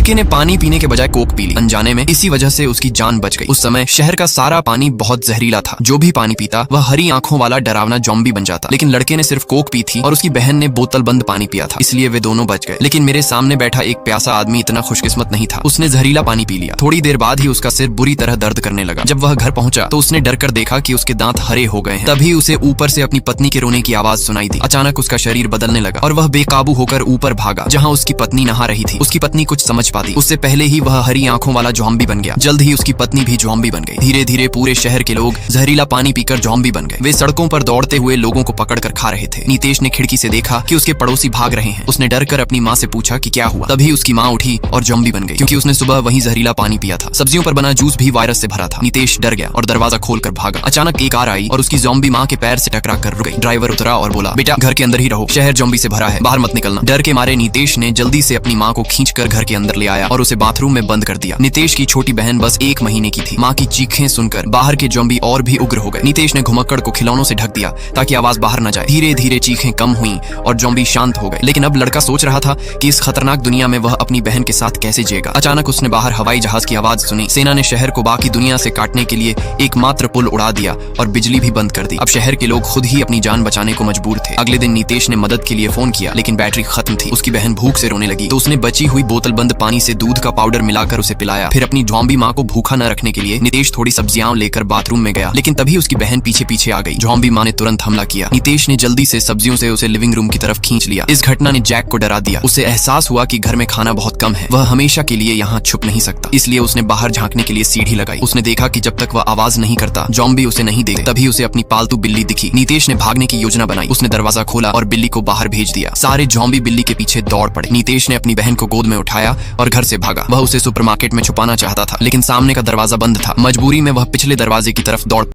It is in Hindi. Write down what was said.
लड़के ने पानी पीने के बजाय कोक पी ली। अनजाने में इसी वजह से उसकी जान बच गई। उस समय शहर का सारा पानी बहुत जहरीला था। जो भी पानी पीता वह हरी आंखों वाला डरावना जॉम्बी बन जाता। लेकिन लड़के ने सिर्फ कोक पी थी और उसकी बहन ने बोतल बंद पानी पिया था, इसलिए वे दोनों बच गए। लेकिन मेरे सामने बैठा एक प्यासा आदमी इतना खुशकिस्मत नहीं था। उसने जहरीला पानी पी लिया। थोड़ी देर बाद ही उसका सिर बुरी तरह दर्द करने लगा। जब वह घर पहुंचा तो उसने डर कर देखा कि उसके दांत हरे हो गए हैं। तभी उसे ऊपर से अपनी पत्नी के रोने की आवाज सुनाई दी। अचानक उसका शरीर बदलने लगा और वह बेकाबू होकर ऊपर भागा, जहां उसकी पत्नी नहा रही थी। उसकी पत्नी कुछ समझ पाती उससे पहले ही वह हरी आंखों वाला जॉम्बी बन गया। जल्द ही उसकी पत्नी भी जॉम्बी बन गई। धीरे धीरे पूरे शहर के लोग जहरीला पानी पीकर जॉम्बी बन गए। वे सड़कों पर दौड़ते हुए लोगों को पकड़ कर खा रहे थे। नीतेश ने खिड़की से देखा कि उसके पड़ोसी भाग रहे हैं। उसने डर कर अपनी माँ से पूछा कि क्या हुआ। तभी उसकी माँ उठी और जॉम्बी बन गई, क्योंकि उसने सुबह वही जहरीला पानी पिया था। सब्जियों पर बना जूस भी वायरस से भरा था। नीतेश डर गया और दरवाजा खोलकर भागा। अचानक एक कार आई और उसकी जॉम्बी माँ के पैर से टकरा कर रुक गई। ड्राइवर उतरा और बोला, बेटा घर के अंदर ही रहो, शहर जॉम्बी से भरा है, बाहर मत निकलना। डर के मारे नीतेश ने जल्दी से अपनी माँ को खींचकर घर के अंदर ले आया और उसे बाथरूम में बंद कर दिया। नीतेश की छोटी बहन बस 1 महीने की थी। माँ की चीखें सुनकर बाहर के जॉम्बी और भी उग्र हो गए। नीतेश ने घुमक्कड़ को खिलौनों से ढक दिया ताकि आवाज बाहर न जाए। धीरे धीरे चीखें कम हुई और जॉम्बी शांत हो गए। लेकिन अब लड़का सोच रहा था कि इस खतरनाक दुनिया में वह अपनी बहन के साथ कैसे जिएगा। अचानक उसने बाहर हवाई जहाज की आवाज सुनी। सेना ने शहर को बाकी दुनिया से काटने के लिए एकमात्र पुल उड़ा दिया और बिजली भी बंद कर दी। अब शहर के लोग खुद ही अपनी जान बचाने को मजबूर थे। अगले दिन नीतेश ने मदद के लिए फोन किया, लेकिन बैटरी खत्म थी। उसकी बहन भूख से रोने लगी तो उसने बची हुई बोतल बंद पानी से दूध का पाउडर मिलाकर उसे पिलाया। फिर अपनी जॉम्बी माँ को भूखा न रखने के लिए नीतेश थोड़ी सब्जियां लेकर बाथरूम में गया, लेकिन तभी उसकी बहन पीछे पीछे आ गई। जॉम्बी माँ ने तुरंत हमला किया। नीतेश ने जल्दी से सब्जियों से उसे लिविंग रूम की तरफ खींच लिया। इस घटना ने जैक को डरा दिया। उसे एहसास हुआ कि घर में खाना बहुत कम है। वह हमेशा के लिए यहाँ छुप नहीं सकता, इसलिए उसने बाहर झांकने के लिए सीढ़ी लगाई। उसने देखा कि जब तक वह आवाज नहीं करता जॉम्बी उसे नहीं देखते। तभी उसे अपनी पालतू बिल्ली दिखी। नीतेश ने भागने की योजना बनाई। उसने दरवाजा खोला और बिल्ली को बाहर भेज दिया। सारे जॉम्बी बिल्ली के पीछे दौड़ पड़े। नीतेश ने अपनी बहन को गोद में उठाया और घर से भागा। वह उसे सुपरमार्केट में छुपाना चाहता था, लेकिन सामने का दरवाजा बंद था। मजबूरी में वह पिछले दरवाजे की तरफ दौड़